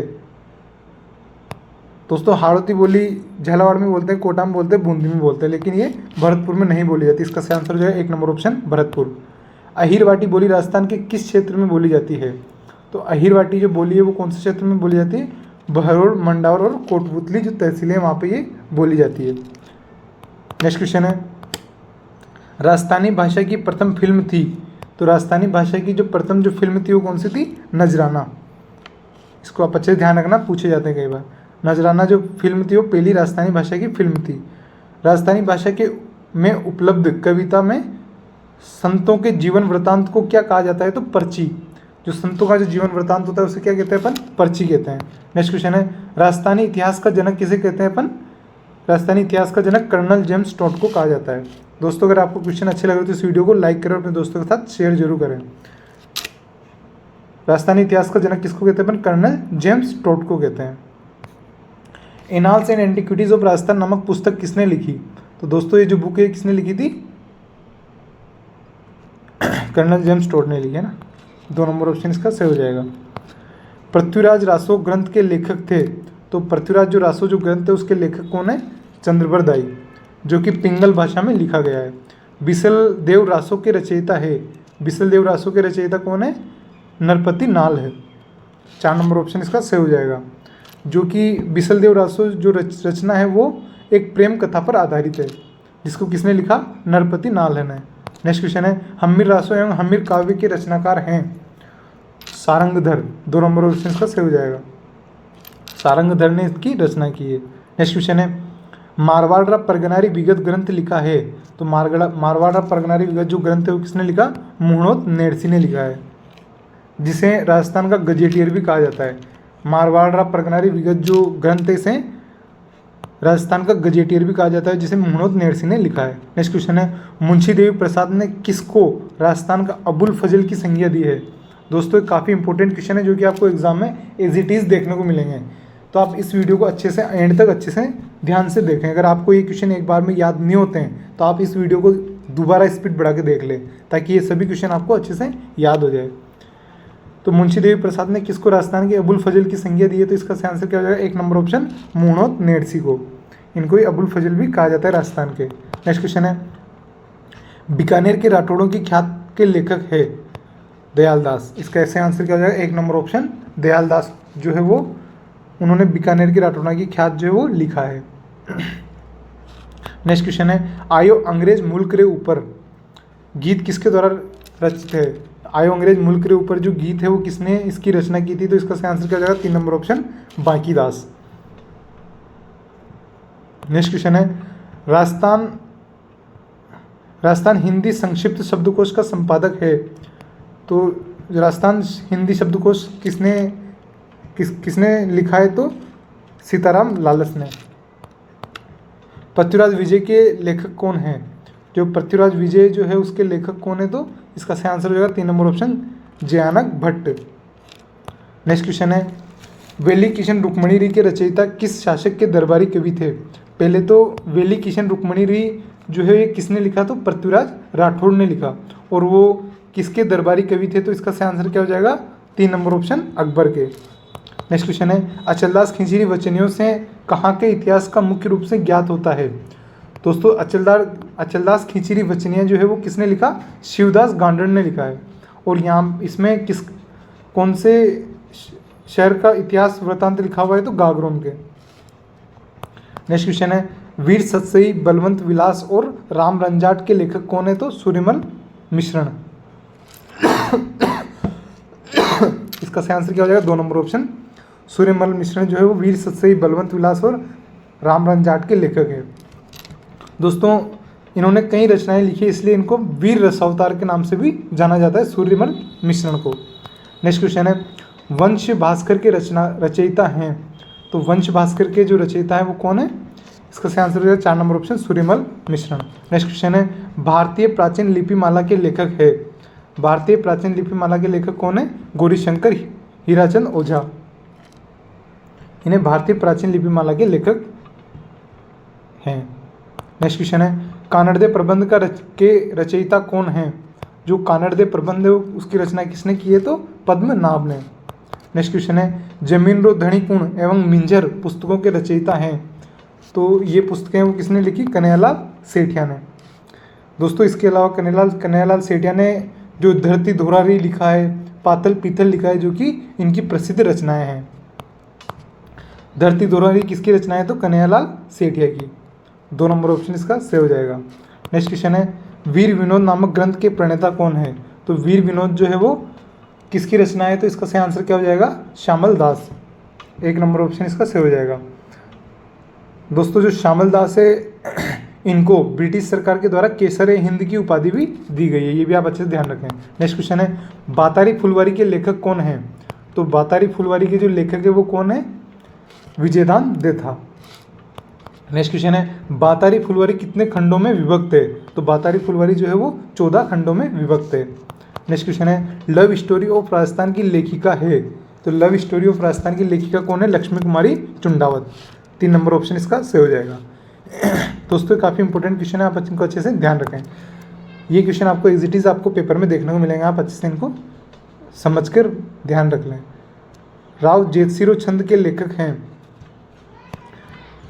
दोस्तों हाड़ौती बोली झालावाड़ में बोलते हैं, कोटा में बोलते हैं, बूंदी में बोलते हैं, लेकिन ये भरतपुर में नहीं बोली जाती। इसका सही आंसर हो जाएगा 1 नंबर ऑप्शन भरतपुर। अहिरवाटी बोली राजस्थान के किस क्षेत्र में बोली जाती है? तो अहिरवाटी जो बोली है वो कौन से क्षेत्र में बोली जाती है? बहरोड, मंडावर और कोटपुतली जो तहसीलें हैं वहाँ पे ये बोली जाती है। नेक्स्ट क्वेश्चन है, राजस्थानी भाषा की प्रथम फिल्म थी? तो राजस्थानी भाषा की जो प्रथम जो फिल्म थी वो कौन सी थी? नजराना। इसको आप अच्छे ध्यान रखना, पूछे जाते हैं कई बार। नजराना जो फिल्म थी वो पहली राजस्थानी भाषा की फिल्म थी। राजस्थानी भाषा के में उपलब्ध कविता में संतों के जीवन वृत्तांत को क्या कहा जाता है? तो पर्ची। जो संतों का जो जीवन वृत्तांत होता है उसे क्या कहते हैं अपन? पर्ची कहते हैं। नेक्स्ट क्वेश्चन है, राजस्थानी इतिहास का जनक किसे कहते हैं अपन? राजस्थानी इतिहास का जनक कर्नल जेम्स टोड को कहा जाता है। दोस्तों अगर आपको क्वेश्चन अच्छे लगे तो इस वीडियो को लाइक करें और अपने दोस्तों के साथ शेयर जरूर करें। राजस्थानी इतिहास का जनक किसको कहते हैं अपन? कर्नल जेम्स टोड को कहते हैं। Annals and antiquities of Rajasthan नामक पुस्तक किसने लिखी? तो दोस्तों ये जो बुक है किसने लिखी थी? कर्नल जेम्स टोड ने लिखी है ना। 2 नंबर ऑप्शन इसका सही हो जाएगा। पृथ्वीराज रासो ग्रंथ के लेखक थे? तो पृथ्वीराज जो रासो जो ग्रंथ है उसके लेखक कौन है? चंद्रबर दाई, जो कि पिंगल भाषा में लिखा गया है। बिसल देव रासो के रचयिता है? बिसल देव रासो के रचयिता कौन है? नरपति नाल है। 4 नंबर ऑप्शन इसका सही हो जाएगा। जो कि बिसल देव रासो जो रचना है वो एक प्रेम कथा पर आधारित है, जिसको किसने लिखा? नरपति नाल है ने। नेक्स्ट क्वेश्चन है, हम्मीर रासो एवं हम्मीर काव्य के रचनाकार हैं? सारंगधर। 2 नंबर ऑप्शन इसका सही हो जाएगा। सारंगधर ने इसकी रचना की है। नेक्स्ट क्वेश्चन है, मारवाड़ा परगनारी विगत ग्रंथ लिखा है? तो मारवाड़ा परगनारी विगत जो ग्रंथ है वो किसने लिखा? मुहणोत नेरसी ने लिखा है, जिसे राजस्थान का गजेटियर भी कहा जाता है। मारवाड़ा परगनारी विगत जो ग्रंथ है इसे राजस्थान का गजेटियर भी कहा जाता है, जिसे मुहणोत नेरसी ने लिखा है। नेक्स्ट क्वेश्चन है, मुंशी देवी प्रसाद ने किसको राजस्थान का अबुल फजल की संज्ञा दी है? दोस्तों एक काफ़ी इंपॉर्टेंट क्वेश्चन है जो कि आपको एग्जाम में एज इट इज़ देखने को मिलेंगे, तो आप इस वीडियो को अच्छे से एंड तक अच्छे से ध्यान से देखें। अगर आपको ये क्वेश्चन एक बार में याद नहीं होते हैं तो आप इस वीडियो को दोबारा स्पीड बढ़ा के देख लें, ताकि ये सभी क्वेश्चन आपको अच्छे से याद हो जाए। तो मुंशी देवी प्रसाद ने किसको राजस्थान के अबुल फजल की संज्ञा दी है? तो इसका आंसर क्या हो जाएगा? 1 नंबर ऑप्शन मुहणोत नेरसी को। इनको ही अबुल फजल भी कहा जाता है राजस्थान के। नेक्स्ट क्वेश्चन है, बीकानेर के राठौड़ों की ख्यात के लेखक है? दयाल दास। इसका ऐसे आंसर क्या हो जाएगा? 1 नंबर ऑप्शन दयाल दास जो है वो उन्होंने बीकानेर की राठौड़ा की ख्यात जो है वो लिखा है। नेक्स्ट क्वेश्चन है, आयो अंग्रेज मुल्क रे ऊपर गीत किसके द्वारा रचित है? आयो अंग्रेज मुल्क के ऊपर जो गीत है वो किसने इसकी रचना की थी? तो इसका सही आंसर क्या हो जाएगा? 3 number option Bankidas. Next question है, राजस्थान हिंदी संक्षिप्त शब्दकोश का संपादक है। तो राजस्थान हिंदी शब्दकोश किसने लिखा है? तो सीताराम लालस ने। पृथ्वीराज विजय के लेखक कौन हैं? जो पृथ्वीराज विजय जो है उसके लेखक कौन है? तो इसका सही आंसर हो जाएगा 3 number option Jayanak Bhatt. Next question है, वेली किशन रुक्मणी के रचयिता किस शासक के दरबारी कवि थे? पहले तो वेली किशन रुक्मणी जो है ये किसने लिखा? तो पृथ्वीराज राठौड़ ने लिखा। और वो किसके दरबारी कवि थे? तो इसका सही आंसर क्या हो जाएगा? 3 नंबर ऑप्शन अकबर के। नेक्स्ट क्वेश्चन है, अचलदास खिचड़ी वचनियों से कहाँ के इतिहास का मुख्य रूप से ज्ञात होता है? दोस्तों अचलदास खिचड़ी वचनियाँ जो है वो किसने लिखा? शिवदास गांडर ने लिखा है। और यहाँ इसमें कौन से शहर का इतिहास वृत्तांत लिखा हुआ है? तो गागरोन के। नेक्स्ट क्वेश्चन है, वीर सतसई, बलवंत विलास और राम रंजाट के लेखक कौन है? तो सूर्यमल मिश्रण। इसका सही आंसर क्या हो जाएगा? 2 नंबर ऑप्शन सूर्यमल मिश्रण जो है वो वीर सतसई, बलवंत विलास और राम रंजाट के लेखक है। दोस्तों इन्होंने कई रचनाएं लिखी इसलिए इनको वीर रसावतार के नाम से भी जाना जाता है, सूर्यमल मिश्रण को। नेक्स्ट क्वेश्चन है, वंश भास्कर के रचयिता हैं। तो वंश भास्कर के जो रचयिता है वो कौन है? इसका सही आंसर हो जाएगा 4 नंबर ऑप्शन सूर्यमल मिश्रण। नेक्स्ट क्वेश्चन है, भारतीय प्राचीन लिपिमाला के लेखक है। भारतीय प्राचीन लिपिमाला के लेखक कौन है? गौरीशंकर हीराचंद ओझा। इन्हें भारतीय प्राचीन लिपिमाला के लेखक हैं। नेक्स्ट क्वेश्चन है, कानड़दे प्रबंध के रचयिता कौन है? जो कानड़दे प्रबंध है उसकी रचना किसने की है? तो पद्मनाभ ने। नेक्स्ट क्वेश्चन है, जमीन रो धनीकुण एवं मिंजर पुस्तकों के रचयिता हैं। तो ये पुस्तकें वो किसने लिखी? कन्हैयालाल सेठिया ने। दोस्तों इसके अलावा कन्हैयालाल सेठिया ने जो धरती धोरारी लिखा है, पातल पीतल लिखा है, जो कि इनकी प्रसिद्ध रचनाएं हैं। धरती धोरारी किसकी रचना है? तो कन्हैयालाल सेठिया की। 2 नंबर ऑप्शन इसका सही हो जाएगा। नेक्स्ट क्वेश्चन है, वीर विनोद नामक ग्रंथ के प्रणेता कौन है? तो वीर विनोद जो है वो किसकी रचना है? तो इसका सही आंसर क्या हो जाएगा? श्यामल दास। 1 नंबर ऑप्शन इसका सही हो जाएगा। दोस्तों जो श्यामल दास है इनको ब्रिटिश सरकार के द्वारा केसर हिंद की उपाधि भी दी गई है, ये भी आप अच्छे से ध्यान रखें। नेक्स्ट क्वेश्चन है, बातारी फुलवारी के लेखक कौन है? तो बातारी फुलवारी के जो लेखक है वो कौन है? विजयदान देथा। नेक्स्ट क्वेश्चन है, बातारी फुलवारी कितने खंडों में विभक्त है? तो बातारी फुलवारी जो है वो 14 खंडों में विभक्त है। नेक्स्ट क्वेश्चन है, लव स्टोरी ऑफ राजस्थान की लेखिका है। तो लव स्टोरी ऑफ राजस्थान की लेखिका कौन है? लक्ष्मी कुमारी चुंडावत। 3 नंबर ऑप्शन इसका सही हो जाएगा। दोस्तों काफ़ी इंपॉर्टेंट क्वेश्चन है, आप इनको अच्छे से ध्यान रखें। ये क्वेश्चन आपको एज इट इज़ आपको पेपर में देखने को मिलेंगे, आप अच्छे से इनको समझकर ध्यान रख लें। राव जेतसिरो छंद के लेखक हैं।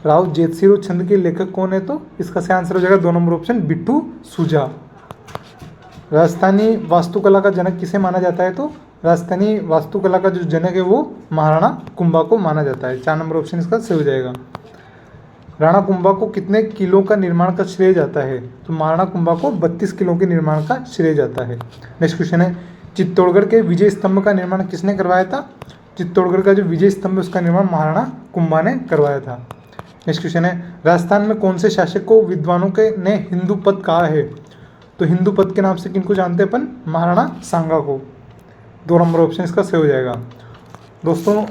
राव जेतसिरो छंद के लेखक कौन है? तो इसका सही आंसर हो जाएगा 2 नंबर ऑप्शन बिट्टू सुजा। राजस्थानी वास्तुकला का जनक किसे माना जाता है? तो राजस्थानी वास्तुकला का जो जनक है वो महाराणा कुंभा को माना जाता है। 4 नंबर ऑप्शन इसका सही हो जाएगा। राणा कुंभा को कितने किलों का निर्माण का श्रेय जाता है? तो महाराणा कुंभा को 32 किलों के निर्माण का श्रेय जाता है। नेक्स्ट क्वेश्चन है, चित्तौड़गढ़ के विजय स्तंभ का निर्माण किसने करवाया था? चित्तौड़गढ़ का जो विजय स्तंभ है उसका निर्माण महाराणा कुंभा ने करवाया था। नेक्स्ट क्वेश्चन है, राजस्थान में कौन से शासक को विद्वानों के ने हिंदू पद कहा है? तो हिंदू पद के नाम से किनको जानते हैं अपन? महाराणा सांगा को। 2 नंबर ऑप्शन इसका सही हो जाएगा। दोस्तों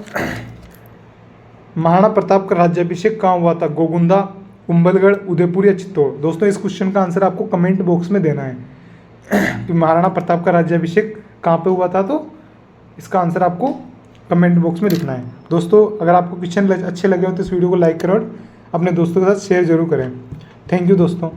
महाराणा प्रताप का राज्याभिषेक कहाँ हुआ था? गोगुंदा, कुंभलगढ़, उदयपुर या चित्तौड़? दोस्तों इस क्वेश्चन का आंसर आपको कमेंट बॉक्स में देना है कि महाराणा प्रताप का राज्याभिषेक कहाँ पे हुआ था, तो इसका आंसर आपको कमेंट बॉक्स में लिखना है। दोस्तों अगर आपको क्वेश्चन अच्छे लगे हो तो इस वीडियो को लाइक करें और अपने दोस्तों के साथ शेयर जरूर करें। थैंक यू दोस्तों।